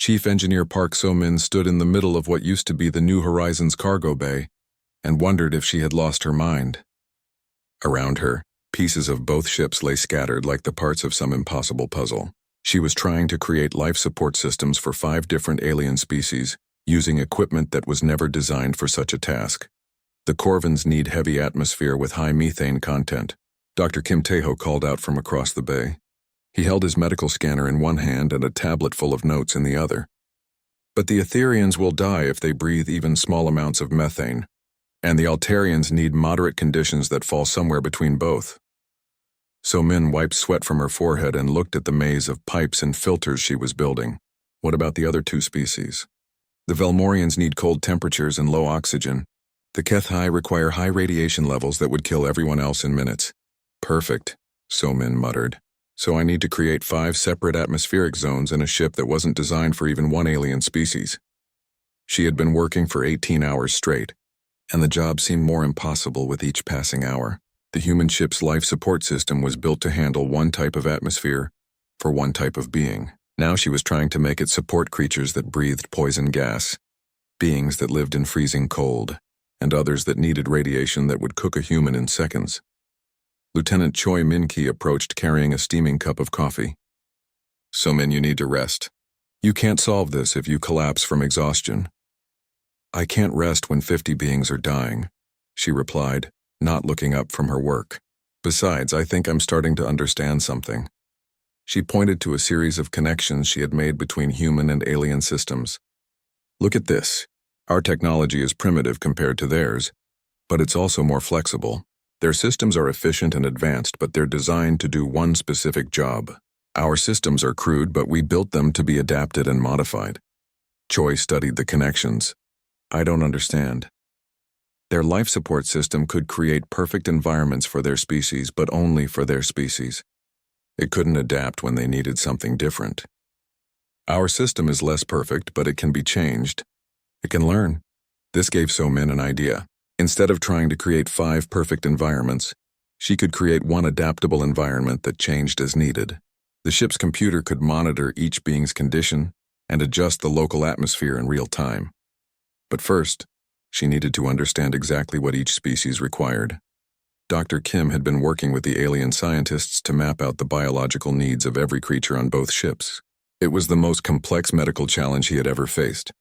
Chief Engineer Park So-min stood in the middle of what used to be the New Horizons cargo bay and wondered if she had lost her mind. Around her, pieces of both ships lay scattered like the parts of some impossible puzzle. She was trying to create life support systems for 5 different alien species, using equipment that was never designed for such a task. The Corvins need heavy atmosphere with high methane content. Dr. Kim Tae-ho called out from across the bay. He held his medical scanner in one hand and a tablet full of notes in the other. But the Etherians will die if they breathe even small amounts of methane, and the Altarians need moderate conditions that fall somewhere between both. So-min wiped sweat from her forehead and looked at the maze of pipes and filters she was building. What about the other 2 species? The Velmorians need cold temperatures and low oxygen. The Kethai require high radiation levels that would kill everyone else in minutes. Perfect, So-min muttered. So I need to create 5 separate atmospheric zones in a ship that wasn't designed for even one alien species. She had been working for 18 hours straight, and the job seemed more impossible with each passing hour. The human ship's life support system was built to handle one type of atmosphere for one type of being. Now she was trying to make it support creatures that breathed poison gas, beings that lived in freezing cold, and others that needed radiation that would cook a human in seconds. Lieutenant Choi Min-ki approached carrying a steaming cup of coffee. So-min, you need to rest. You can't solve this if you collapse from exhaustion. I can't rest when 50 beings are dying, she replied, not looking up from her work. Besides, I think I'm starting to understand something. She pointed to a series of connections she had made between human and alien systems. Look at this. Our technology is primitive compared to theirs, but it's also more flexible. Their systems are efficient and advanced, but they're designed to do one specific job. Our systems are crude, but we built them to be adapted and modified. Choi studied the connections. I don't understand. Their life support system could create perfect environments for their species, but only for their species. It couldn't adapt when they needed something different. Our system is less perfect, but it can be changed. It can learn. This gave So-min an idea. Instead of trying to create 5 perfect environments, she could create one adaptable environment that changed as needed. The ship's computer could monitor each being's condition and adjust the local atmosphere in real time. But first, she needed to understand exactly what each species required. Dr. Kim had been working with the alien scientists to map out the biological needs of every creature on both ships. It was the most complex medical challenge he had ever faced.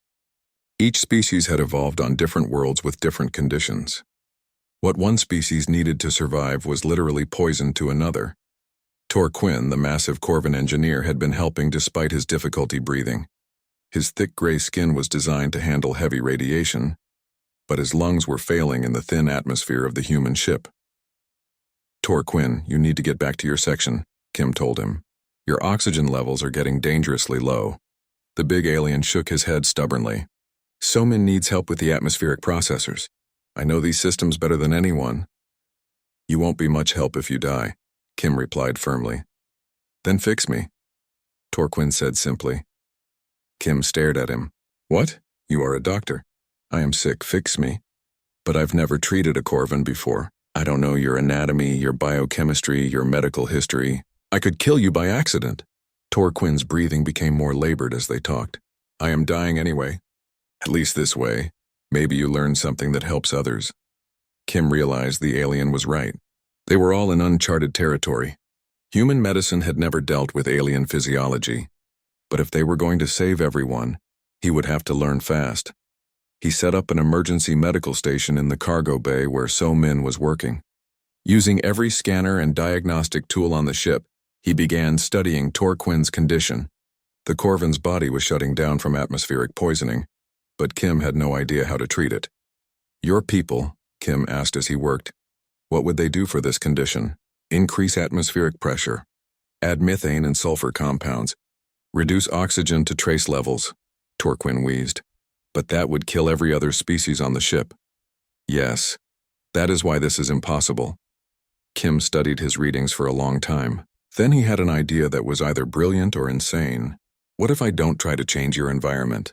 Each species had evolved on different worlds with different conditions. What one species needed to survive was literally poison to another. Tor Quinn, the massive Corvin engineer, had been helping despite his difficulty breathing. His thick gray skin was designed to handle heavy radiation, but his lungs were failing in the thin atmosphere of the human ship. Tor Quinn, you need to get back to your section, Kim told him. Your oxygen levels are getting dangerously low. The big alien shook his head stubbornly. So-min needs help with the atmospheric processors. I know these systems better than anyone. You won't be much help if you die, Kim replied firmly. Then fix me, Tor Quinn said simply. Kim stared at him. What? You are a doctor. I am sick, fix me. But I've never treated a Corvin before. I don't know your anatomy, your biochemistry, your medical history. I could kill you by accident. Tor Quinn's breathing became more labored as they talked. I am dying anyway. At least this way. Maybe you learn something that helps others. Kim realized the alien was right. They were all in uncharted territory. Human medicine had never dealt with alien physiology. But if they were going to save everyone, he would have to learn fast. He set up an emergency medical station in the cargo bay where So-min was working. Using every scanner and diagnostic tool on the ship, he began studying Tor Quinn's condition. The Corvin's body was shutting down from atmospheric poisoning, but Kim had no idea how to treat it. Your people, Kim asked as he worked, what would they do for this condition? Increase atmospheric pressure, add methane and sulfur compounds, reduce oxygen to trace levels, Tor Quinn wheezed. But that would kill every other species on the ship. Yes, that is why this is impossible. Kim studied his readings for a long time. Then he had an idea that was either brilliant or insane. What if I don't try to change your environment?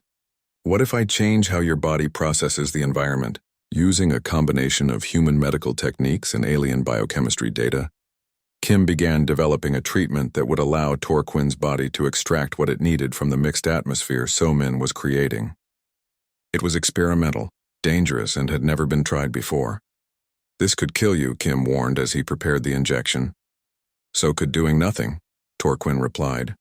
What if I change how your body processes the environment? Using a combination of human medical techniques and alien biochemistry data, Kim began developing a treatment that would allow Torquin's body to extract what it needed from the mixed atmosphere So-Min was creating. It was experimental, dangerous, and had never been tried before. "This could kill you," Kim warned as he prepared the injection. "So could doing nothing," Torquin replied.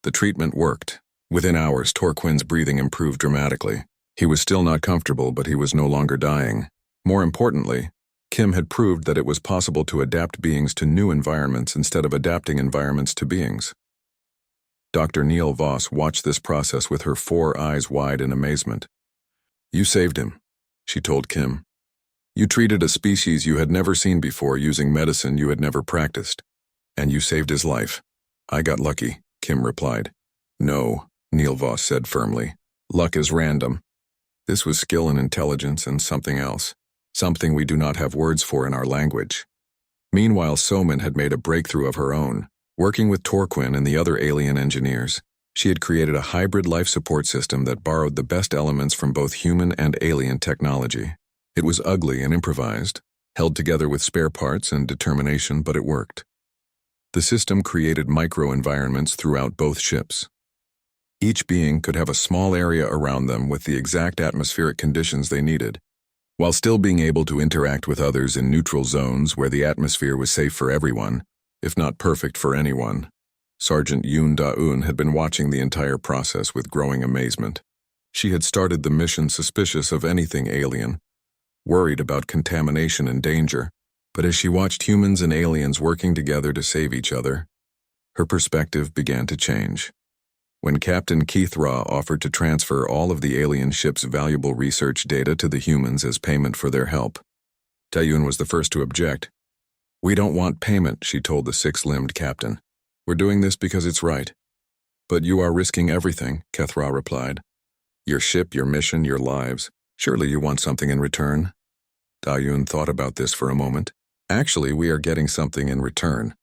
The treatment worked. Within hours, Torquin's breathing improved dramatically. He was still not comfortable, but he was no longer dying. More importantly, Kim had proved that it was possible to adapt beings to new environments instead of adapting environments to beings. Dr. Neil Voss watched this process with her 4 eyes wide in amazement. "You saved him," she told Kim. "You treated a species you had never seen before using medicine you had never practiced. And you saved his life." "I got lucky," Kim replied. "No," Neil Voss said firmly. "Luck is random. This was skill and intelligence and something else. Something we do not have words for in our language." Meanwhile, So-Min had made a breakthrough of her own. Working with Torquin and the other alien engineers, she had created a hybrid life support system that borrowed the best elements from both human and alien technology. It was ugly and improvised, held together with spare parts and determination, but it worked. The system created micro-environments throughout both ships. Each being could have a small area around them with the exact atmospheric conditions they needed, while still being able to interact with others in neutral zones where the atmosphere was safe for everyone, if not perfect for anyone. Sergeant Yoon Da-eun had been watching the entire process with growing amazement. She had started the mission suspicious of anything alien, worried about contamination and danger, but as she watched humans and aliens working together to save each other, her perspective began to change. When Captain Keithra offered to transfer all of the alien ship's valuable research data to the humans as payment for their help, Taeyun was the first to object. "We don't want payment," she told the 6-limbed captain. "We're doing this because it's right." "But you are risking everything," Keithra replied. "Your ship, your mission, your lives. Surely you want something in return." Taeyun thought about this for a moment. "Actually, we are getting something in return.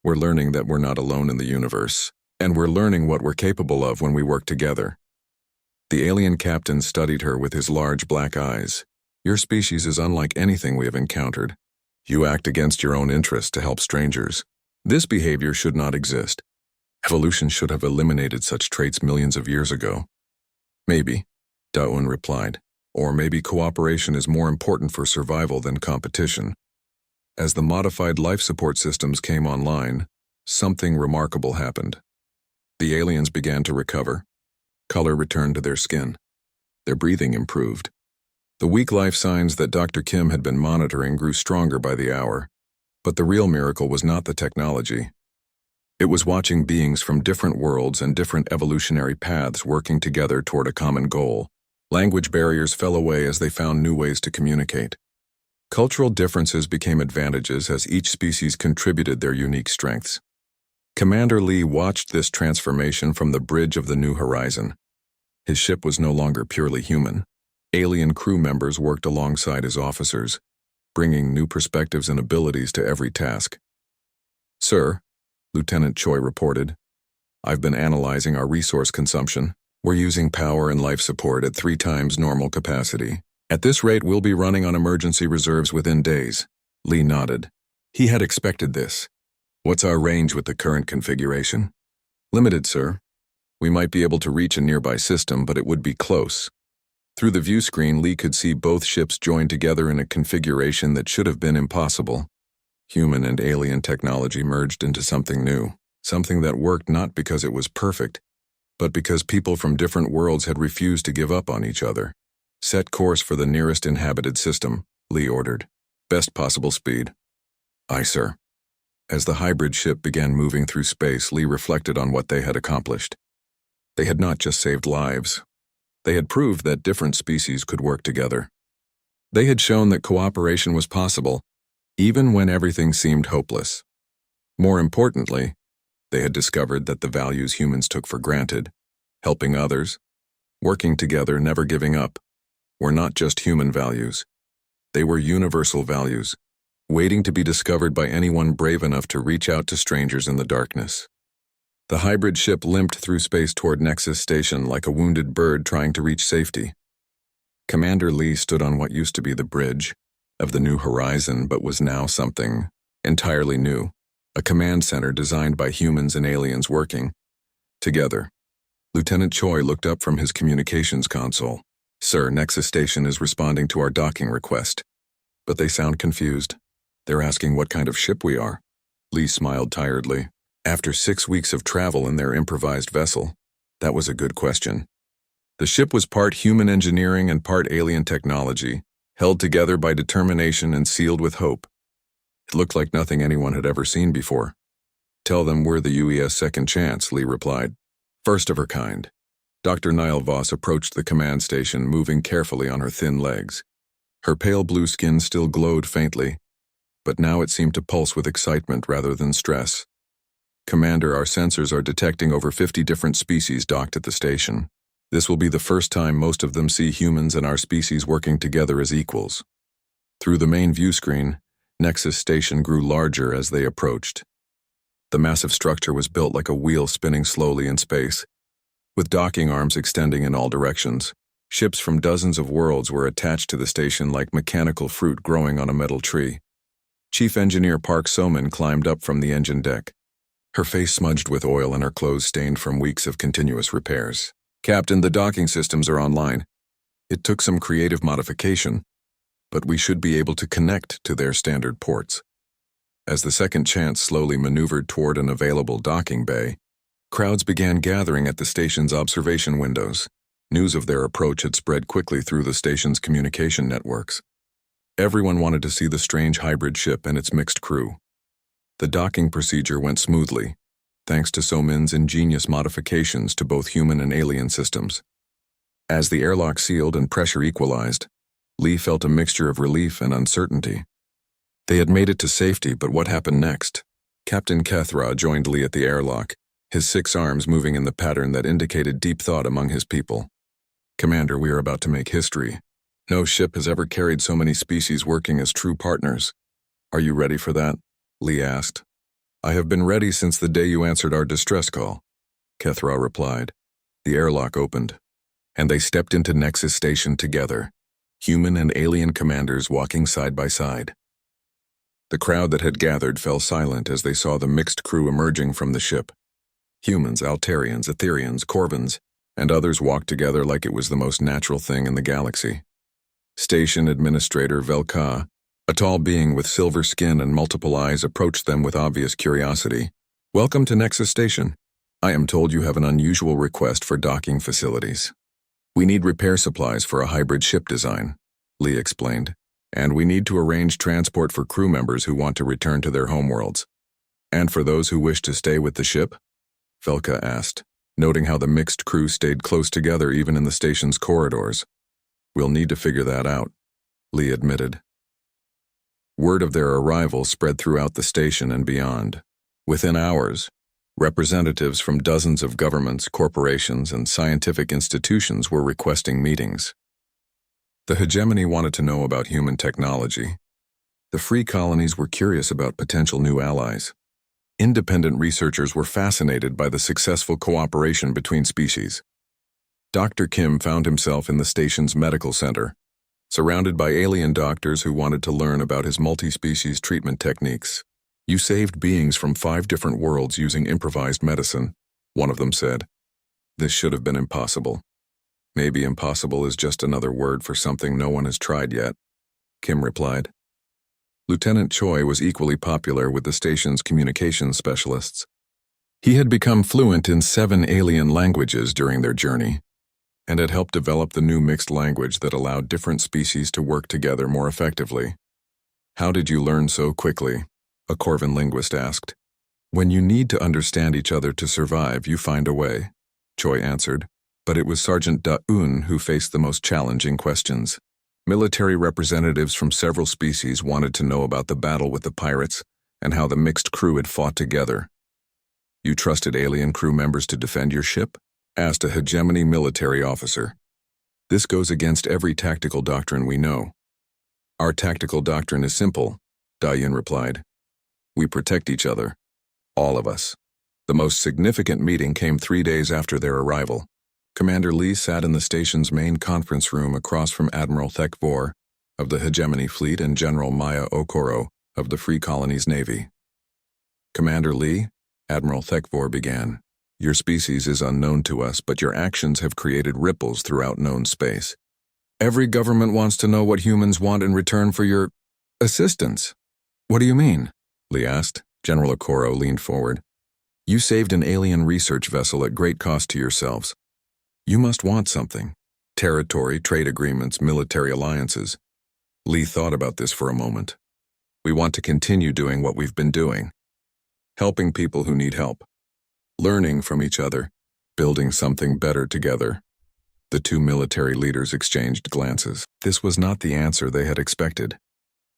We're learning that we're not alone in the universe. And we're learning what we're capable of when we work together." The alien captain studied her with his large black eyes. "Your species is unlike anything we have encountered. You act against your own interests to help strangers. This behavior should not exist. Evolution should have eliminated such traits millions of years ago." "Maybe," Da-eun replied. "Or maybe cooperation is more important for survival than competition." As the modified life support systems came online, something remarkable happened. The aliens began to recover. Color returned to their skin. Their breathing improved. The weak life signs that Dr. Kim had been monitoring grew stronger by the hour. But the real miracle was not the technology. It was watching beings from different worlds and different evolutionary paths working together toward a common goal. Language barriers fell away as they found new ways to communicate. Cultural differences became advantages as each species contributed their unique strengths. Commander Lee watched this transformation from the bridge of the New Horizon. His ship was no longer purely human. Alien crew members worked alongside his officers, bringing new perspectives and abilities to every task. "Sir," Lieutenant Choi reported, "I've been analyzing our resource consumption. We're using power and life support at 3 times normal capacity. At this rate, we'll be running on emergency reserves within days." Lee nodded. He had expected this. "What's our range with the current configuration?" "Limited, sir. We might be able to reach a nearby system, but it would be close." Through the view screen, Lee could see both ships joined together in a configuration that should have been impossible. Human and alien technology merged into something new, something that worked not because it was perfect, but because people from different worlds had refused to give up on each other. "Set course for the nearest inhabited system," Lee ordered. "Best possible speed." "Aye, sir." As the hybrid ship began moving through space, Lee reflected on what they had accomplished. They had not just saved lives. They had proved that different species could work together. They had shown that cooperation was possible, even when everything seemed hopeless. More importantly, they had discovered that the values humans took for granted, helping others, working together, never giving up, were not just human values. They were universal values, waiting to be discovered by anyone brave enough to reach out to strangers in the darkness. The hybrid ship limped through space toward Nexus Station like a wounded bird trying to reach safety. Commander Lee stood on what used to be the bridge of the New Horizon, but was now something entirely new. a command center designed by humans and aliens working together. Lieutenant Choi looked up from his communications console. "Sir, Nexus Station is responding to our docking request." But they sound confused. They're asking what kind of ship we are. Lee smiled tiredly. After 6 weeks of travel in their improvised vessel, that was a good question. The ship was part human engineering and part alien technology, held together by determination and sealed with hope. It looked like nothing anyone had ever seen before. "Tell them we're the UES Second Chance," Lee replied. "First of her kind." Dr. Niall Voss approached the command station, moving carefully on her thin legs. Her pale blue skin still glowed faintly, but now it seemed to pulse with excitement rather than stress. "Commander, our sensors are detecting over 50 different species docked at the station. This will be the first time most of them see humans and our species working together as equals." Through the main view screen, Nexus Station grew larger as they approached. The massive structure was built like a wheel spinning slowly in space, with docking arms extending in all directions. Ships from dozens of worlds were attached to the station like mechanical fruit growing on a metal tree. Chief Engineer Park Soman climbed up from the engine deck, her face smudged with oil and her clothes stained from weeks of continuous repairs. "Captain, the docking systems are online. It took some creative modification, but we should be able to connect to their standard ports." As the Second Chance slowly maneuvered toward an available docking bay, crowds began gathering at the station's observation windows. News of their approach had spread quickly through the station's communication networks. Everyone wanted to see the strange hybrid ship and its mixed crew. The docking procedure went smoothly, thanks to Somin's ingenious modifications to both human and alien systems. As the airlock sealed and pressure equalized, Lee felt a mixture of relief and uncertainty. They had made it to safety, but what happened next? Captain Kethra joined Lee at the airlock, his 6 arms moving in the pattern that indicated deep thought among his people. "Commander, we are about to make history. No ship has ever carried so many species working as true partners. Are you ready for that?" Lee asked. "I have been ready since the day you answered our distress call," Kethra replied. The airlock opened, and they stepped into Nexus Station together, human and alien commanders walking side by side. The crowd that had gathered fell silent as they saw the mixed crew emerging from the ship. Humans, Altarians, Etherians, Corvins, and others walked together like it was the most natural thing in the galaxy. Station Administrator Velka, a tall being with silver skin and multiple eyes, approached them with obvious curiosity. "Welcome to Nexus Station. I am told you have an unusual request for docking facilities. We need repair supplies for a hybrid ship design," Lee explained, "and we need to arrange transport for crew members who want to return to their homeworlds." "And for those who wish to stay with the ship?" Velka asked, noting how the mixed crew stayed close together even in the station's corridors. "We'll need to figure that out," Lee admitted. Word of their arrival spread throughout the station and beyond. Within hours, representatives from dozens of governments, corporations, and scientific institutions were requesting meetings. The hegemony wanted to know about human technology. The free colonies were curious about potential new allies. Independent researchers were fascinated by the successful cooperation between species. Dr. Kim found himself in the station's medical center, surrounded by alien doctors who wanted to learn about his multi-species treatment techniques. "You saved beings from 5 different worlds using improvised medicine," one of them said. "This should have been impossible." "Maybe impossible is just another word for something no one has tried yet," Kim replied. Lieutenant Choi was equally popular with the station's communications specialists. He had become fluent in 7 alien languages during their journey, and had helped develop the new mixed language that allowed different species to work together more effectively. "How did you learn so quickly?" a Corvin linguist asked. "When you need to understand each other to survive, you find a way," Choi answered, but it was Sergeant Da-Un who faced the most challenging questions. Military representatives from several species wanted to know about the battle with the pirates and how the mixed crew had fought together. "You trusted alien crew members to defend your ship?" asked a hegemony military officer. "This goes against every tactical doctrine we know." "Our tactical doctrine is simple," Da-Un replied. "We protect each other. All of us." The most significant meeting came 3 days after their arrival. Commander Lee sat in the station's main conference room across from Admiral Thekvor of the Hegemony Fleet and General Maya Okoro of the Free Colonies Navy. Commander Lee, Admiral Thekvor began. Your species is unknown to us, but your actions have created ripples throughout known space. Every government wants to know what humans want in return for your assistance. What do you mean? Lee asked. General Okoro leaned forward. You saved an alien research vessel at great cost to yourselves. You must want something. Territory, trade agreements, military alliances. Lee thought about this for a moment. We want to continue doing what we've been doing. Helping people who need help. Learning from each other. Building something better together. The two military leaders exchanged glances. This was not the answer they had expected.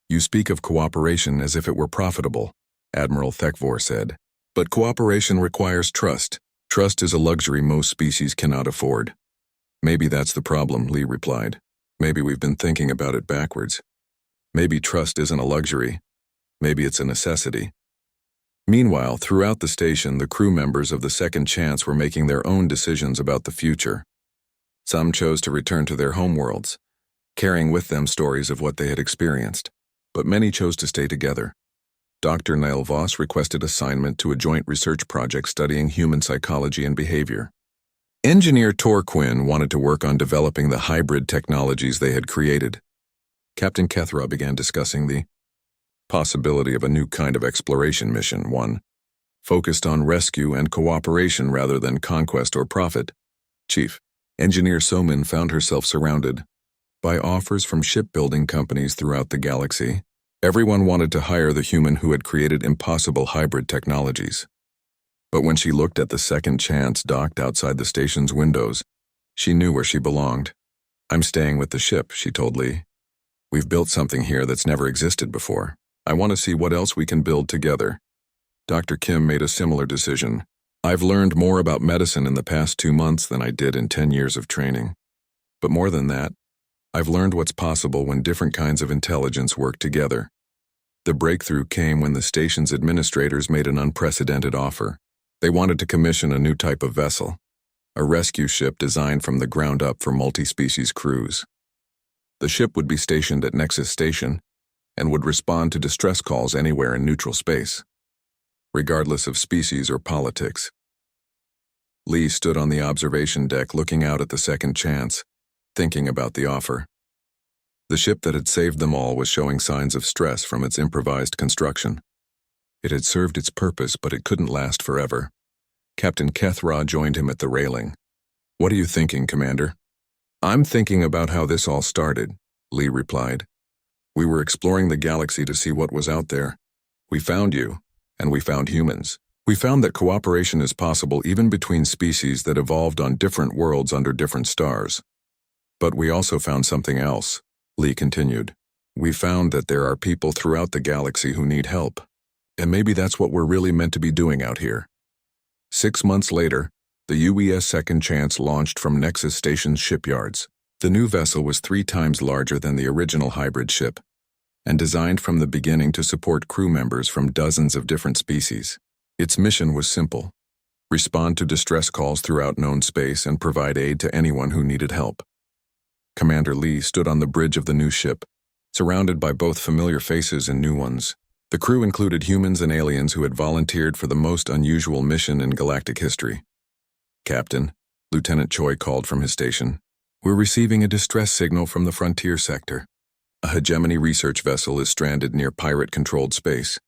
You speak of cooperation as if it were profitable, Admiral Thekvor said. But cooperation requires trust. Trust is a luxury most species cannot afford. Maybe that's the problem, Lee replied. Maybe we've been thinking about it backwards. Maybe trust isn't a luxury. Maybe it's a necessity. Meanwhile, throughout the station, the crew members of the Second Chance were making their own decisions about the future. Some chose to return to their homeworlds, carrying with them stories of what they had experienced. But many chose to stay together. Dr. Niall Voss requested assignment to a joint research project studying human psychology and behavior. Engineer Tor Quinn wanted to work on developing the hybrid technologies they had created. Captain Kethra began discussing the possibility of a new kind of exploration mission, one focused on rescue and cooperation rather than conquest or profit. Chief, Engineer Somin found herself surrounded by offers from shipbuilding companies throughout the galaxy. Everyone wanted to hire the human who had created impossible hybrid technologies. But when she looked at the Second Chance docked outside the station's windows, she knew where she belonged. I'm staying with the ship, she told Lee. We've built something here that's never existed before. I want to see what else we can build together. Dr. Kim made a similar decision. I've learned more about medicine in the past 2 months than I did in 10 years of training. But more than that, I've learned what's possible when different kinds of intelligence work together. The breakthrough came when the station's administrators made an unprecedented offer. They wanted to commission a new type of vessel, a rescue ship designed from the ground up for multi-species crews. The ship would be stationed at Nexus Station and would respond to distress calls anywhere in neutral space, regardless of species or politics. Lee stood on the observation deck looking out at the Second Chance, thinking about the offer. The ship that had saved them all was showing signs of stress from its improvised construction. It had served its purpose, but it couldn't last forever. Captain Kethra joined him at the railing. What are you thinking, Commander? I'm thinking about how this all started, Lee replied. We were exploring the galaxy to see what was out there. We found you, and we found humans. We found that cooperation is possible even between species that evolved on different worlds under different stars. But we also found something else, Lee continued. We found that there are people throughout the galaxy who need help. And maybe that's what we're really meant to be doing out here. 6 months later, the UES Second Chance launched from Nexus Station's shipyards. The new vessel was 3 times larger than the original hybrid ship, and designed from the beginning to support crew members from dozens of different species. Its mission was simple: respond to distress calls throughout known space and provide aid to anyone who needed help. Commander Lee stood on the bridge of the new ship, surrounded by both familiar faces and new ones. The crew included humans and aliens who had volunteered for the most unusual mission in galactic history. Captain, Lieutenant Choi called from his station. We're receiving a distress signal from the frontier sector. A hegemony research vessel is stranded near pirate-controlled space.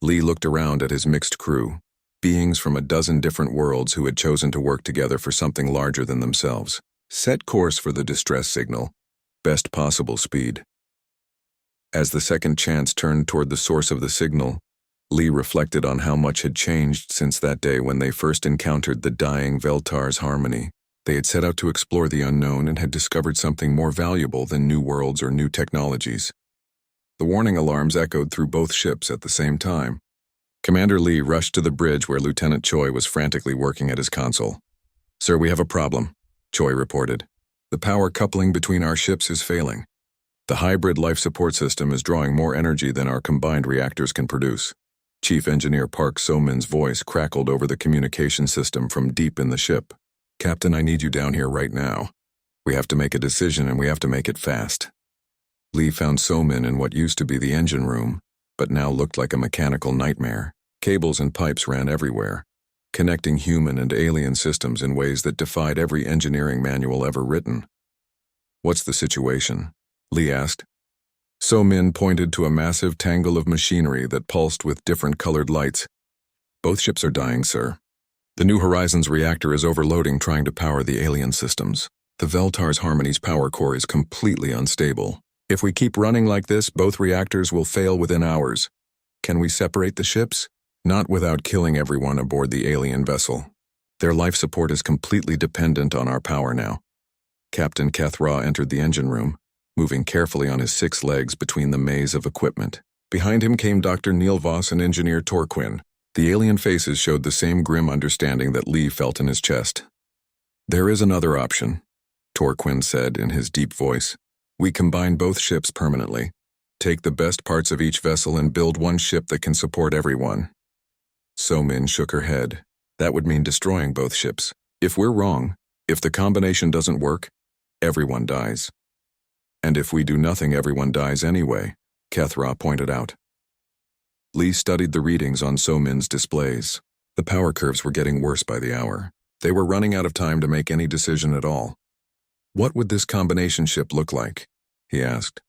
Lee looked around at his mixed crew, beings from a dozen different worlds who had chosen to work together for something larger than themselves. Set course for the distress signal. Best possible speed. As the Second Chance turned toward the source of the signal, Lee reflected on how much had changed since that day when they first encountered the dying Veltar's harmony. They had set out to explore the unknown and had discovered something more valuable than new worlds or new technologies. The warning alarms echoed through both ships at the same time. Commander Lee rushed to the bridge where Lieutenant Choi was frantically working at his console. Sir, we have a problem, Choi reported. The power coupling between our ships is failing. The hybrid life support system is drawing more energy than our combined reactors can produce. Chief Engineer Park So-min's voice crackled over the communication system from deep in the ship. Captain, I need you down here right now. We have to make a decision and we have to make it fast. Lee found So-min in what used to be the engine room, but now looked like a mechanical nightmare. Cables and pipes ran everywhere, connecting human and alien systems in ways that defied every engineering manual ever written. "What's the situation?" Lee asked. So-Min pointed to a massive tangle of machinery that pulsed with different colored lights. "Both ships are dying, sir. The New Horizons reactor is overloading trying to power the alien systems. The Veltar's Harmony's power core is completely unstable. If we keep running like this, both reactors will fail within hours. Can we separate the ships? Not without killing everyone aboard the alien vessel. Their life support is completely dependent on our power now." Captain Kethra entered the engine room, moving carefully on his 6 legs between the maze of equipment. Behind him came Dr. Neil Voss and Engineer Torquin. The alien faces showed the same grim understanding that Lee felt in his chest. "There is another option," Torquin said in his deep voice. "We combine both ships permanently. Take the best parts of each vessel and build one ship that can support everyone." So-Min shook her head. "That would mean destroying both ships. If we're wrong, if the combination doesn't work, everyone dies. And if we do nothing, everyone dies anyway," Kethra pointed out. Lee studied the readings on So-Min's displays. The power curves were getting worse by the hour. They were running out of time to make any decision at all. "What would this combination ship look like?" he asked.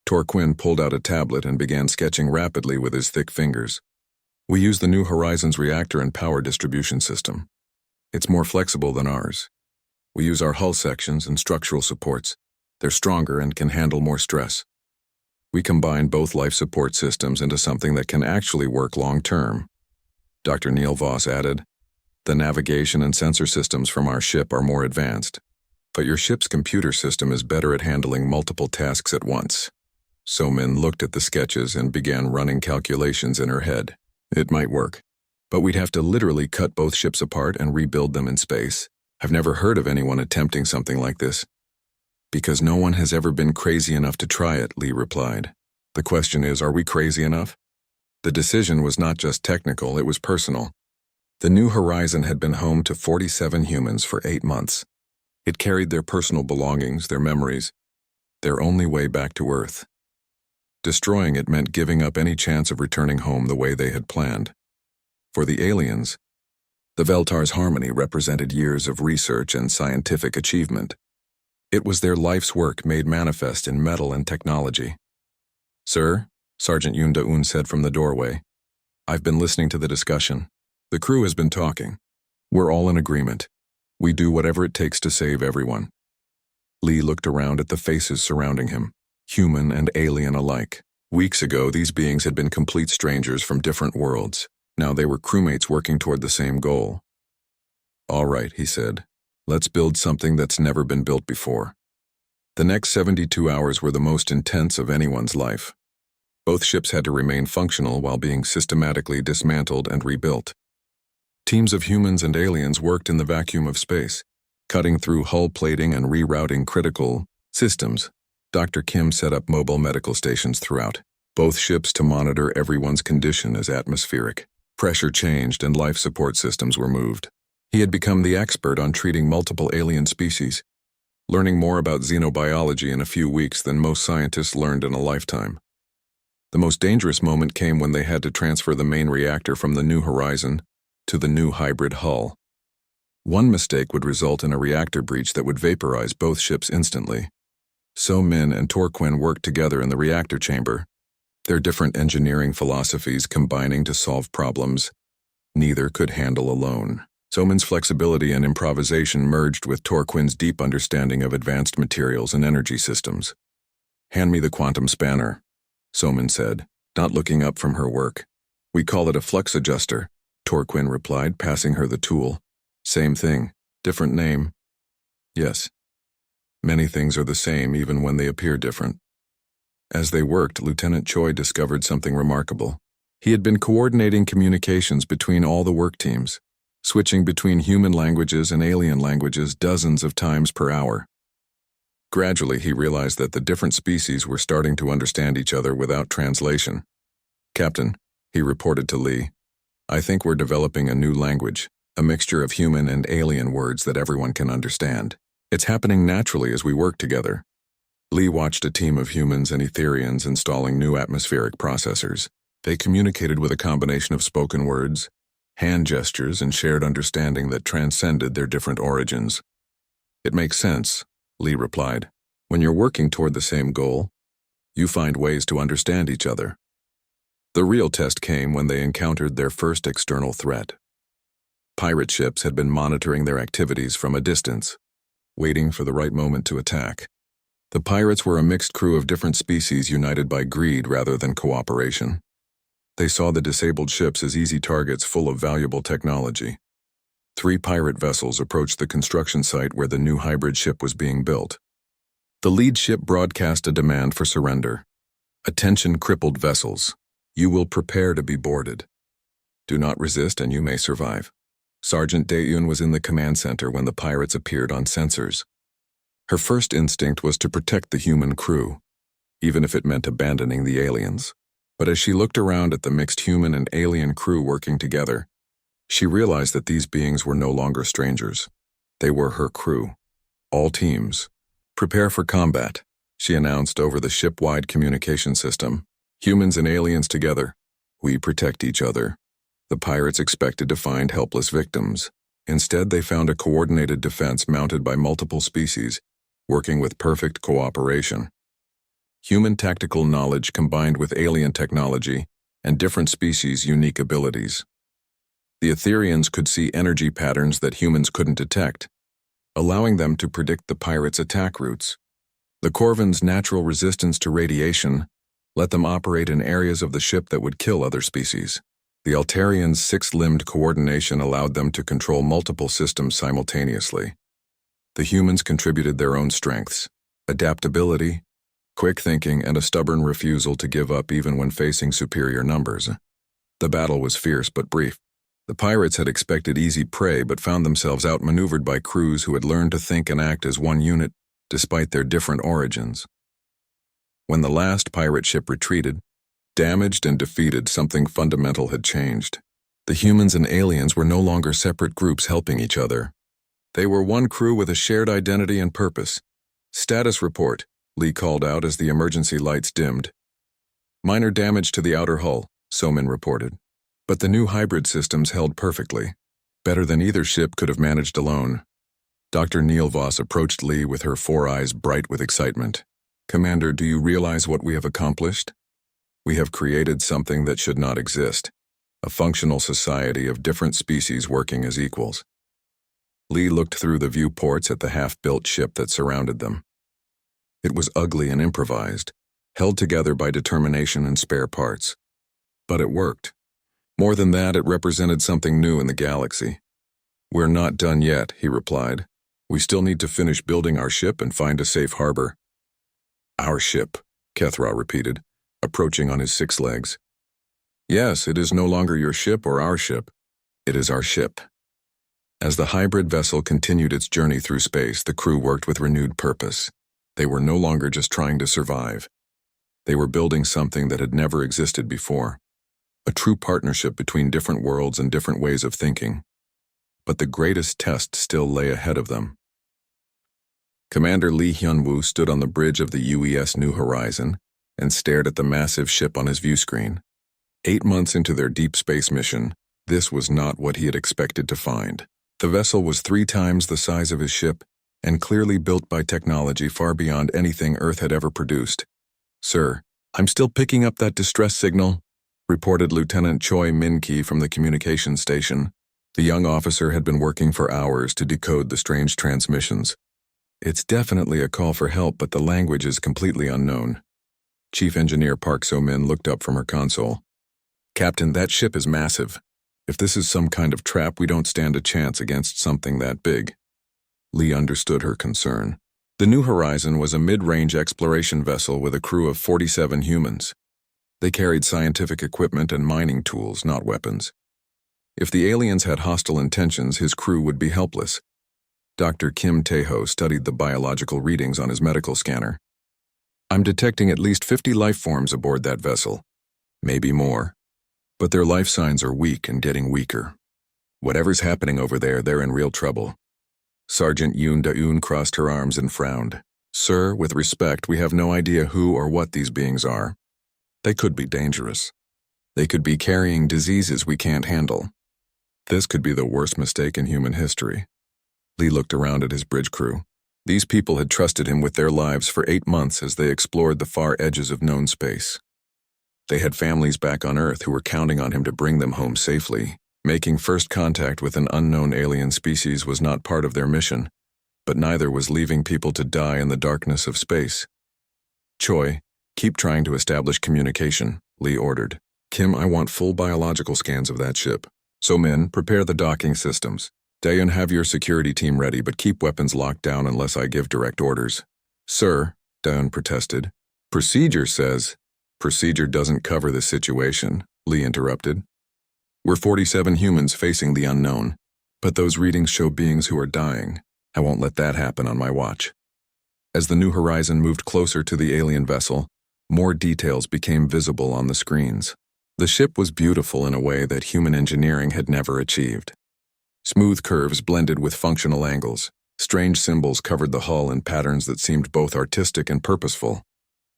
Torquin pulled out a tablet and began sketching rapidly with his thick fingers. "We use the New Horizons reactor and power distribution system. It's more flexible than ours. We use our hull sections and structural supports. They're stronger and can handle more stress. We combine both life support systems into something that can actually work long-term." Dr. Neil Voss added, "The navigation and sensor systems from our ship are more advanced, but your ship's computer system is better at handling multiple tasks at once." So-Min looked at the sketches and began running calculations in her head. "It might work, but we'd have to literally cut both ships apart and rebuild them in space. I've never heard of anyone attempting something like this." "Because no one has ever been crazy enough to try it," Lee replied. "The question is, are we crazy enough?" The decision was not just technical, it was personal. The New Horizon had been home to 47 humans for 8 months. It carried their personal belongings, their memories, their only way back to Earth. Destroying it meant giving up any chance of returning home the way they had planned. For the aliens, the Veltar's Harmony represented years of research and scientific achievement. It was their life's work made manifest in metal and technology. "Sir," Sergeant Yunda-Un said from the doorway, "I've been listening to the discussion. The crew has been talking. We're all in agreement. We do whatever it takes to save everyone." Lee looked around at the faces surrounding him, human and alien alike. Weeks ago, these beings had been complete strangers from different worlds. Now they were crewmates working toward the same goal. "All right," he said. "Let's build something that's never been built before." The next 72 hours were the most intense of anyone's life. Both ships had to remain functional while being systematically dismantled and rebuilt. Teams of humans and aliens worked in the vacuum of space, cutting through hull plating and rerouting critical systems. Dr. Kim set up mobile medical stations throughout both ships to monitor everyone's condition as atmospheric pressure changed and life support systems were moved. He had become the expert on treating multiple alien species, learning more about xenobiology in a few weeks than most scientists learned in a lifetime. The most dangerous moment came when they had to transfer the main reactor from the New Horizon to the new hybrid hull. One mistake would result in a reactor breach that would vaporize both ships instantly. So-Min and Torquin worked together in the reactor chamber, their different engineering philosophies combining to solve problems neither could handle alone. So-Min's flexibility and improvisation merged with Torquin's deep understanding of advanced materials and energy systems. "Hand me the quantum spanner," So-Min said, not looking up from her work. "We call it a flux adjuster," Torquin replied, passing her the tool. "Same thing, different name." "Yes. Many things are the same even when they appear different." As they worked, Lieutenant Choi discovered something remarkable. He had been coordinating communications between all the work teams, switching between human languages and alien languages dozens of times per hour. Gradually, he realized that the different species were starting to understand each other without translation. "Captain," he reported to Lee, "I think we're developing a new language, a mixture of human and alien words that everyone can understand. It's happening naturally as we work together." Lee watched a team of humans and Etherians installing new atmospheric processors. They communicated with a combination of spoken words, hand gestures, and shared understanding that transcended their different origins. "It makes sense," Lee replied. "When you're working toward the same goal, you find ways to understand each other." The real test came when they encountered their first external threat. Pirate ships had been monitoring their activities from a distance, waiting for the right moment to attack. The pirates were a mixed crew of different species united by greed rather than cooperation. They saw the disabled ships as easy targets full of valuable technology. 3 pirate vessels approached the construction site where the new hybrid ship was being built. The lead ship broadcast a demand for surrender. "Attention, crippled vessels. You will prepare to be boarded. Do not resist and you may survive." Sergeant Daeun was in the command center when the pirates appeared on sensors. Her first instinct was to protect the human crew, even if it meant abandoning the aliens. But as she looked around at the mixed human and alien crew working together, she realized that these beings were no longer strangers. They were her crew. "All teams, prepare for combat," she announced over the ship-wide communication system. "Humans and aliens together. We protect each other." The pirates expected to find helpless victims. Instead, they found a coordinated defense mounted by multiple species, working with perfect cooperation. Human tactical knowledge combined with alien technology and different species' unique abilities. The Etherians could see energy patterns that humans couldn't detect, allowing them to predict the pirates' attack routes. The Corvins' natural resistance to radiation let them operate in areas of the ship that would kill other species. The Altarians' 6-limbed coordination allowed them to control multiple systems simultaneously. The humans contributed their own strengths: adaptability, quick thinking, and a stubborn refusal to give up even when facing superior numbers. The battle was fierce but brief. The pirates had expected easy prey but found themselves outmaneuvered by crews who had learned to think and act as one unit despite their different origins. When the last pirate ship retreated, damaged and defeated, something fundamental had changed. The humans and aliens were no longer separate groups helping each other. They were one crew with a shared identity and purpose. "Status report," Lee called out as the emergency lights dimmed. "Minor damage to the outer hull," Somin reported. But the new hybrid systems held perfectly, better than either ship could have managed alone. Dr. Neil Voss approached Lee with her 4 eyes bright with excitement. "Commander, do you realize what we have accomplished? We have created something that should not exist, a functional society of different species working as equals." Lee looked through the viewports at the half-built ship that surrounded them. It was ugly and improvised, held together by determination and spare parts. But it worked. More than that, it represented something new in the galaxy. "We're not done yet," he replied. "We still need to finish building our ship and find a safe harbor." "Our ship," Kethra repeated, approaching on his 6 legs. "Yes, it is no longer your ship or our ship. It is our ship." As the hybrid vessel continued its journey through space, the crew worked with renewed purpose. They were no longer just trying to survive. They were building something that had never existed before. A true partnership between different worlds and different ways of thinking. But the greatest test still lay ahead of them. Commander Lee Hyun-woo stood on the bridge of the UES New Horizon and stared at the massive ship on his view screen. 8 months into their deep space mission, this was not what he had expected to find. The vessel was 3 times the size of his ship and clearly built by technology far beyond anything Earth had ever produced. "Sir, I'm still picking up that distress signal," reported Lieutenant Choi Min-ki from the communications station. The young officer had been working for hours to decode the strange transmissions. "It's definitely a call for help, but the language is completely unknown." Chief Engineer Park So-min looked up from her console. "Captain, that ship is massive. If this is some kind of trap, we don't stand a chance against something that big." Lee understood her concern. The New Horizon was a mid-range exploration vessel with a crew of 47 humans. They carried scientific equipment and mining tools, not weapons. If the aliens had hostile intentions, his crew would be helpless. Dr. Kim Tae-ho studied the biological readings on his medical scanner. "I'm detecting at least 50 life forms aboard that vessel. Maybe more. But their life signs are weak and getting weaker. Whatever's happening over there, they're in real trouble." Sergeant Yoon Da-eun crossed her arms and frowned. "Sir, with respect, we have no idea who or what these beings are. They could be dangerous. They could be carrying diseases we can't handle. This could be the worst mistake in human history. Lee looked around at his bridge crew. These people had trusted him with their lives for 8 months as they explored the far edges of known space. They had families back on Earth who were counting on him to bring them home safely. Making first contact with an unknown alien species was not part of their mission, but neither was leaving people to die in the darkness of space. Choi, keep trying to establish communication, Lee ordered. Kim, I want full biological scans of that ship. So Min, prepare the docking systems. Daeun, have your security team ready, but keep weapons locked down unless I give direct orders. Sir, Daeun protested. Procedure says. Procedure doesn't cover this situation, Lee interrupted. We're 47 humans facing the unknown, but those readings show beings who are dying. I won't let that happen on my watch. As the New Horizon moved closer to the alien vessel, more details became visible on the screens. The ship was beautiful in a way that human engineering had never achieved. Smooth curves blended with functional angles. Strange symbols covered the hull in patterns that seemed both artistic and purposeful.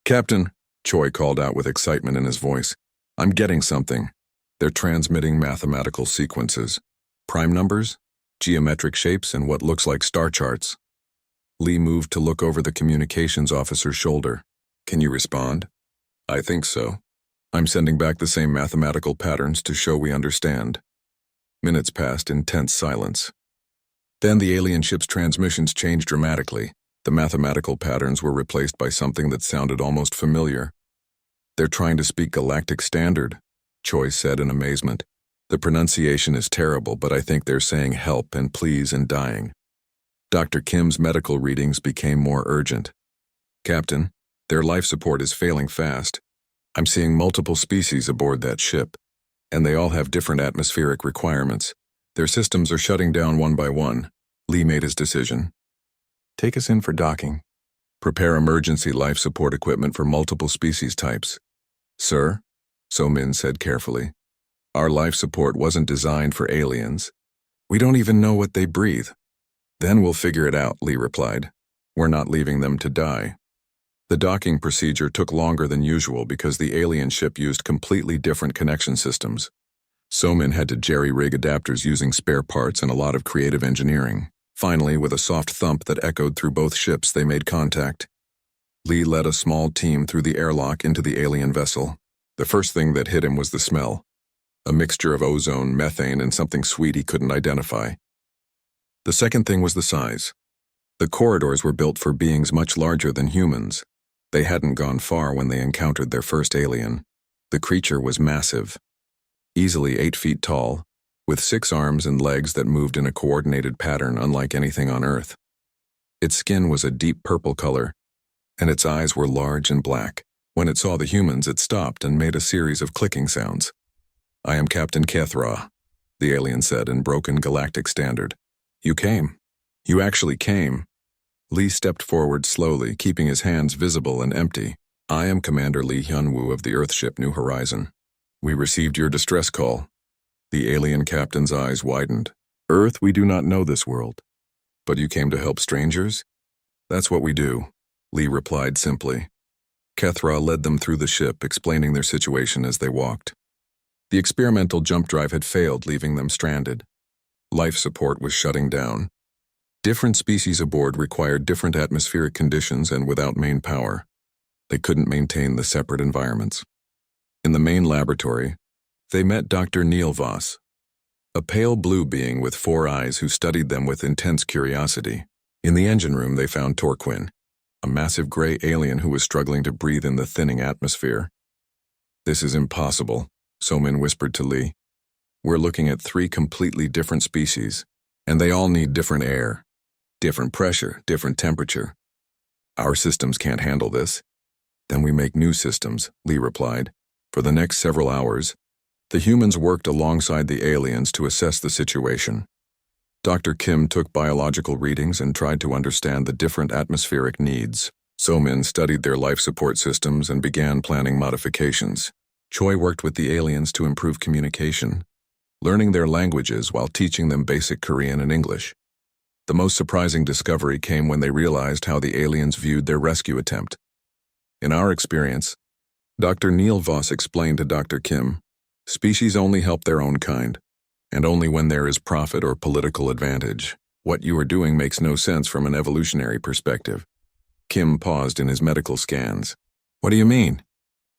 Captain, Choi called out with excitement in his voice, I'm getting something. They're transmitting mathematical sequences. Prime numbers, geometric shapes, and what looks like star charts. Lee moved to look over the communications officer's shoulder. Can you respond? I think so. I'm sending back the same mathematical patterns to show we understand. Minutes passed in tense silence. Then the alien ship's transmissions changed dramatically. The mathematical patterns were replaced by something that sounded almost familiar. They're trying to speak Galactic Standard, Choi said in amazement. The pronunciation is terrible, but I think they're saying help and please and dying. Dr. Kim's medical readings became more urgent. Captain, their life support is failing fast. I'm seeing multiple species aboard that ship, and they all have different atmospheric requirements. Their systems are shutting down one by one. Lee made his decision. Take us in for docking. Prepare emergency life support equipment for multiple species types. Sir, So Min said carefully, our life support wasn't designed for aliens. We don't even know what they breathe. Then we'll figure it out, Lee replied. We're not leaving them to die. The docking procedure took longer than usual because the alien ship used completely different connection systems. Somin had to jerry-rig adapters using spare parts and a lot of creative engineering. Finally, with a soft thump that echoed through both ships, they made contact. Lee led a small team through the airlock into the alien vessel. The first thing that hit him was the smell. A mixture of ozone, methane, and something sweet he couldn't identify. The second thing was the size. The corridors were built for beings much larger than humans. They hadn't gone far when they encountered their first alien. The creature was massive, easily 8 feet tall, with 6 arms and legs that moved in a coordinated pattern unlike anything on Earth. Its skin was a deep purple color, and its eyes were large and black. When it saw the humans, it stopped and made a series of clicking sounds. I am Captain Kethra, the alien said in broken Galactic Standard. You came. You actually came. Lee stepped forward slowly, keeping his hands visible and empty. I am Commander Lee Hyunwoo of the Earthship New Horizon. We received your distress call. The alien captain's eyes widened. Earth, we do not know this world. But you came to help strangers? That's what we do, Lee replied simply. Kethra led them through the ship, explaining their situation as they walked. The experimental jump drive had failed, leaving them stranded. Life support was shutting down. Different species aboard required different atmospheric conditions and without main power. They couldn't maintain the separate environments. In the main laboratory, they met Dr. Neil Voss, a pale blue being with 4 eyes who studied them with intense curiosity. In the engine room, they found Torquin, a massive gray alien who was struggling to breathe in the thinning atmosphere. This is impossible, Somin whispered to Lee. We're looking at 3 completely different species, and they all need different air, different pressure, different temperature. Our systems can't handle this. Then we make new systems, Lee replied. For the next several hours, the humans worked alongside the aliens to assess the situation. Dr. Kim took biological readings and tried to understand the different atmospheric needs. Somin studied their life support systems and began planning modifications. Choi worked with the aliens to improve communication, learning their languages while teaching them basic Korean and English. The most surprising discovery came when they realized how the aliens viewed their rescue attempt. In our experience, Dr. Neil Voss explained to Dr. Kim, Species only help their own kind, and only when there is profit or political advantage. What you are doing makes no sense from an evolutionary perspective. Kim paused in his medical scans. What do you mean?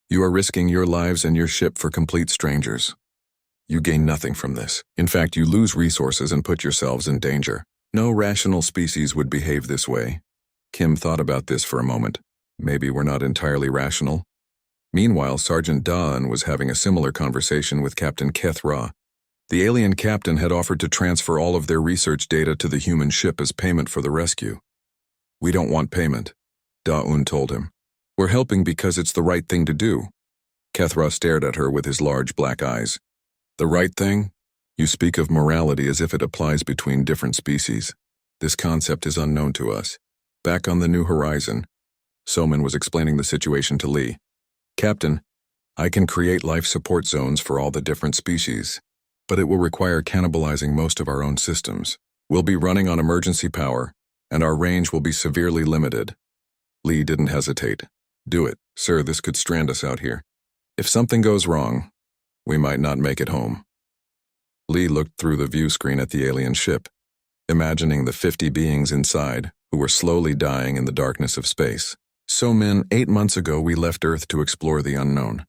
You are risking your lives and your ship for complete strangers. You gain nothing from this. In fact, you lose resources and put yourselves in danger. No rational species would behave this way. Kim thought about this for a moment. Maybe we're not entirely rational. Meanwhile, Sergeant Daan was having a similar conversation with Captain Kethra. The alien captain had offered to transfer all of their research data to the human ship as payment for the rescue. We don't want payment, Daun told him. We're helping because it's the right thing to do. Kethra stared at her with his large black eyes. The right thing? You speak of morality as if it applies between different species. This concept is unknown to us. Back on the New Horizon, Soman was explaining the situation to Lee. Captain, I can create life support zones for all the different species, but it will require cannibalizing most of our own systems. We'll be running on emergency power, and our range will be severely limited. Lee didn't hesitate. Do it, sir, this could strand us out here. If something goes wrong, we might not make it home. Lee looked through the view screen at the alien ship, imagining the 50 beings inside who were slowly dying in the darkness of space. So, men, 8 months ago we left Earth to explore the unknown.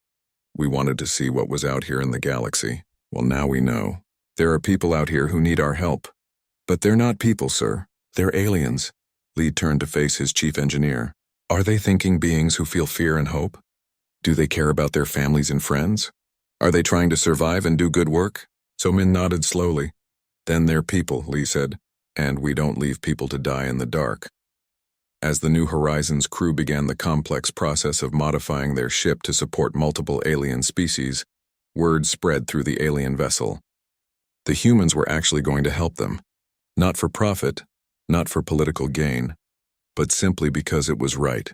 We wanted to see what was out here in the galaxy. Well, now we know. There are people out here who need our help. But they're not people, sir. They're aliens. Lee turned to face his chief engineer. Are they thinking beings who feel fear and hope? Do they care about their families and friends? Are they trying to survive and do good work? So Min nodded slowly. Then they're people, Lee said, and we don't leave people to die in the dark. As the New Horizons crew began the complex process of modifying their ship to support multiple alien species, word spread through the alien vessel. The humans were actually going to help them. Not for profit, not for political gain, but simply because it was right.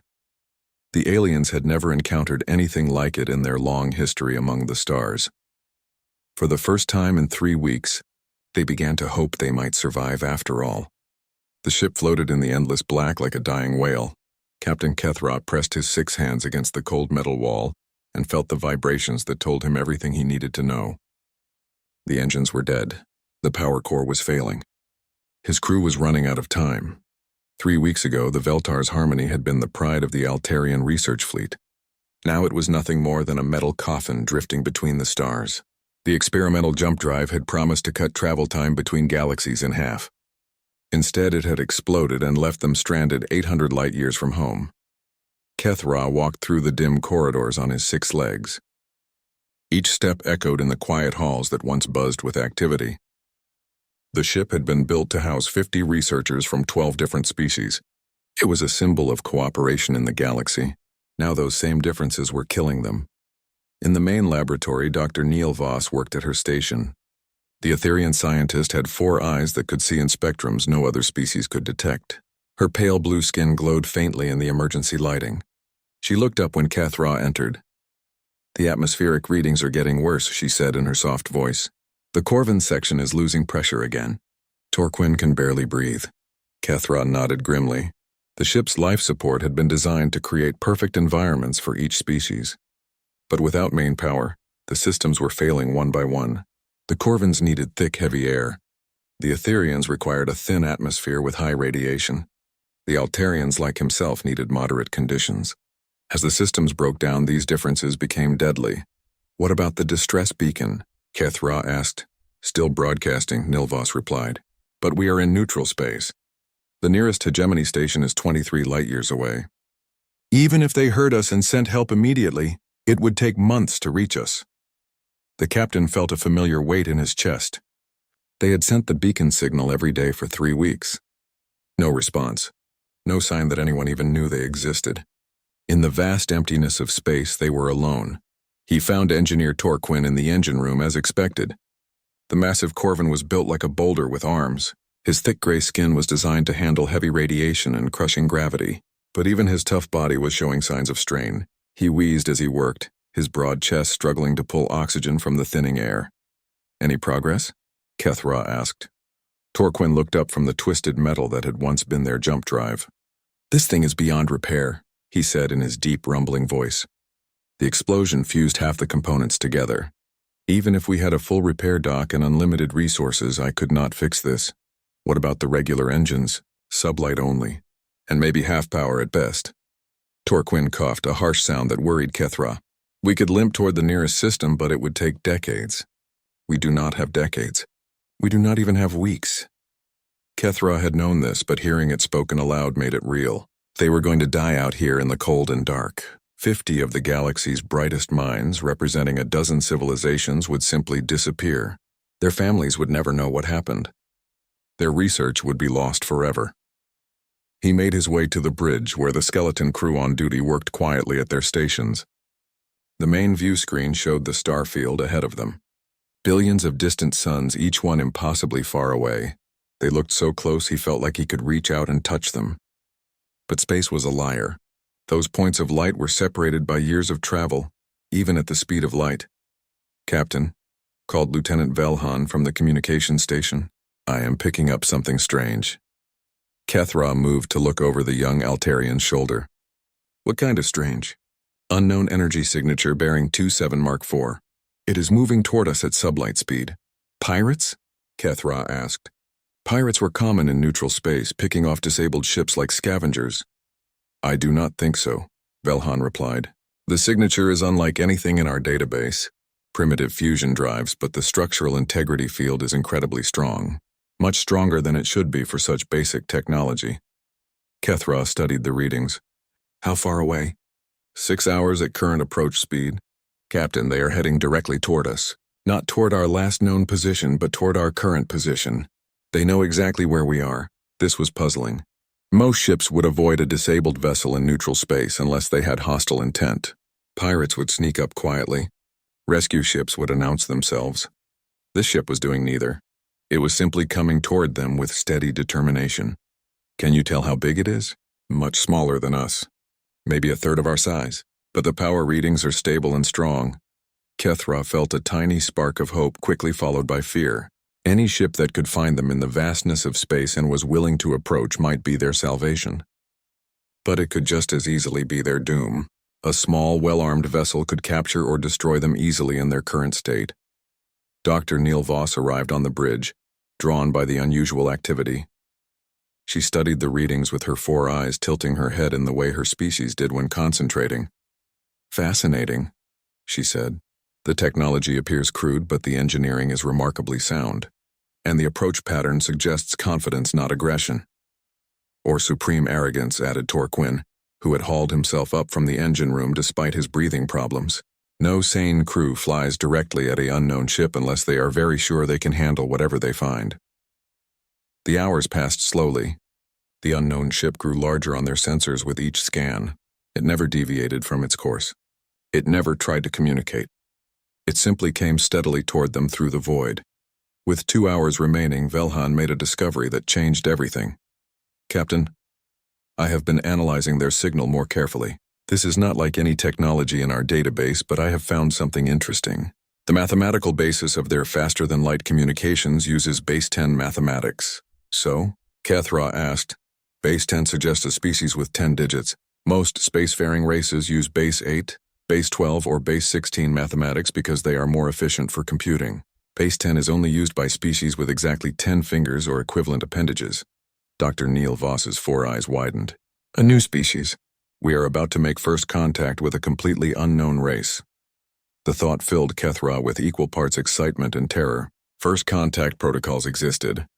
The aliens had never encountered anything like it in their long history among the stars. For the first time in 3 weeks, they began to hope they might survive after all. The ship floated in the endless black like a dying whale. Captain Kethra pressed his 6 hands against the cold metal wall and felt the vibrations that told him everything he needed to know. The engines were dead. The power core was failing. His crew was running out of time. 3 weeks ago, the Veltar's Harmony had been the pride of the Altarian research fleet. Now it was nothing more than a metal coffin drifting between the stars. The experimental jump drive had promised to cut travel time between galaxies in half. Instead, it had exploded and left them stranded 800 light-years from home. Kethra walked through the dim corridors on his 6 legs. Each step echoed in the quiet halls that once buzzed with activity. The ship had been built to house 50 researchers from 12 different species. It was a symbol of cooperation in the galaxy. Now those same differences were killing them. In the main laboratory, Dr. Neil Voss worked at her station. The Etherian scientist had 4 eyes that could see in spectrums no other species could detect. Her pale blue skin glowed faintly in the emergency lighting. She looked up when Kethra entered. The atmospheric readings are getting worse, she said in her soft voice. The Corvin section is losing pressure again. Torquin can barely breathe. Kethra nodded grimly. The ship's life support had been designed to create perfect environments for each species. But without main power, the systems were failing one by one. The Corvins needed thick, heavy air. The Etherians required a thin atmosphere with high radiation. The Altarians, like himself, needed moderate conditions. As the systems broke down, these differences became deadly. What about the distress beacon? Kethra asked. Still broadcasting, Nilvos replied. But we are in neutral space. The nearest hegemony station is 23 light-years away. Even if they heard us and sent help immediately, it would take months to reach us. The captain felt a familiar weight in his chest. They had sent the beacon signal every day for 3 weeks. No response. No sign that anyone even knew they existed. In the vast emptiness of space, they were alone. He found Engineer Torquin in the engine room as expected. The massive Corvin was built like a boulder with arms. His thick gray skin was designed to handle heavy radiation and crushing gravity. But even his tough body was showing signs of strain. He wheezed as he worked, his broad chest struggling to pull oxygen from the thinning air. Any progress? Kethra asked. Torquin looked up from the twisted metal that had once been their jump drive. This thing is beyond repair, he said in his deep, rumbling voice. The explosion fused half the components together. Even if we had a full repair dock and unlimited resources, I could not fix this. What about the regular engines? Sublight only. And maybe half power at best. Torquin coughed, a harsh sound that worried Kethra. We could limp toward the nearest system, but it would take decades. We do not have decades. We do not even have weeks. Kethra had known this, but hearing it spoken aloud made it real. They were going to die out here in the cold and dark. 50 of the galaxy's brightest minds, representing a dozen civilizations, would simply disappear. Their families would never know what happened. Their research would be lost forever. He made his way to the bridge where the skeleton crew on duty worked quietly at their stations. The main view screen showed the star field ahead of them. Billions of distant suns, each one impossibly far away. They looked so close he felt like he could reach out and touch them. But space was a liar. Those points of light were separated by years of travel, even at the speed of light. "Captain," called Lieutenant Velhan from the communication station, "I am picking up something strange." Kethra moved to look over the young Altarian's shoulder. "What kind of strange?" "Unknown energy signature bearing 27 Mark IV. It is moving toward us at sublight speed." "Pirates?" Kethra asked. "Pirates were common in neutral space, picking off disabled ships like scavengers." "I do not think so," Velhan replied. "The signature is unlike anything in our database. Primitive fusion drives, but the structural integrity field is incredibly strong. Much stronger than it should be for such basic technology." Kethra studied the readings. "How far away?" 6 hours at current approach speed. "Captain, they are heading directly toward us. Not toward our last known position, but toward our current position. They know exactly where we are." This was puzzling. Most ships would avoid a disabled vessel in neutral space unless they had hostile intent. Pirates would sneak up quietly. Rescue ships would announce themselves. This ship was doing neither. It was simply coming toward them with steady determination. "Can you tell how big it is?" "Much smaller than us. Maybe a third of our size. But the power readings are stable and strong." Kethra felt a tiny spark of hope, quickly followed by fear. Any ship that could find them in the vastness of space and was willing to approach might be their salvation. But it could just as easily be their doom. A small, well-armed vessel could capture or destroy them easily in their current state. Dr. Neil Voss arrived on the bridge, drawn by the unusual activity. She studied the readings with her 4 eyes, tilting her head in the way her species did when concentrating. "Fascinating," she said. "The technology appears crude, but the engineering is remarkably sound. And the approach pattern suggests confidence, not aggression." "Or supreme arrogance," added Torquin, who had hauled himself up from the engine room despite his breathing problems. "No sane crew flies directly at an unknown ship unless they are very sure they can handle whatever they find." The hours passed slowly. The unknown ship grew larger on their sensors with each scan. It never deviated from its course. It never tried to communicate. It simply came steadily toward them through the void. With 2 hours remaining, Velhan made a discovery that changed everything. "Captain, I have been analyzing their signal more carefully. This is not like any technology in our database, but I have found something interesting. The mathematical basis of their faster-than-light communications uses base 10 mathematics." "So?" Kethra asked. "Base 10 suggests a species with 10 digits. Most spacefaring races use base 8, base 12, or base 16 mathematics because they are more efficient for computing. Base 10 is only used by species with exactly 10 fingers or equivalent appendages." Dr. Neil Voss's 4 eyes widened. "A new species. We are about to make first contact with a completely unknown race." The thought filled Kethra with equal parts excitement and terror. First contact protocols existed,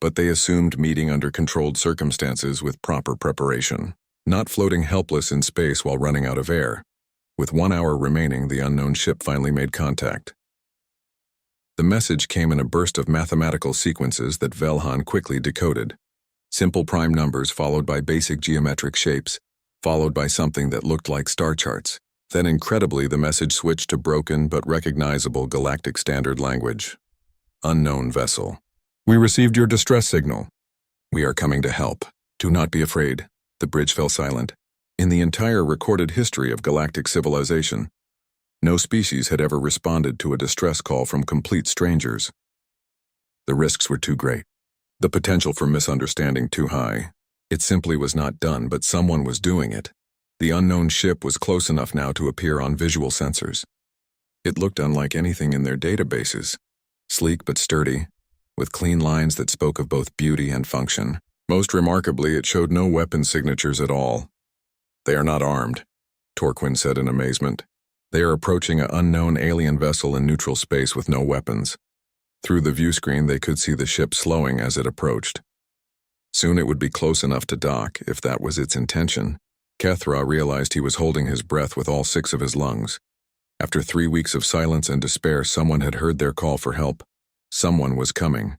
but they assumed meeting under controlled circumstances with proper preparation, not floating helpless in space while running out of air. With 1 hour remaining, the unknown ship finally made contact. The message came in a burst of mathematical sequences that Velhan quickly decoded. Simple prime numbers followed by basic geometric shapes, followed by something that looked like star charts. Then incredibly, the message switched to broken but recognizable galactic standard language. "Unknown vessel. We received your distress signal. We are coming to help. Do not be afraid." The bridge fell silent. In the entire recorded history of galactic civilization, no species had ever responded to a distress call from complete strangers. The risks were too great. The potential for misunderstanding too high. It simply was not done, but someone was doing it. The unknown ship was close enough now to appear on visual sensors. It looked unlike anything in their databases. Sleek but sturdy, with clean lines that spoke of both beauty and function. Most remarkably, it showed no weapon signatures at all. "They are not armed," Torquin said in amazement. "They are approaching an unknown alien vessel in neutral space with no weapons." Through the view screen, they could see the ship slowing as it approached. Soon it would be close enough to dock, if that was its intention. Kethra realized he was holding his breath with all 6 of his lungs. After 3 weeks of silence and despair, someone had heard their call for help. Someone was coming.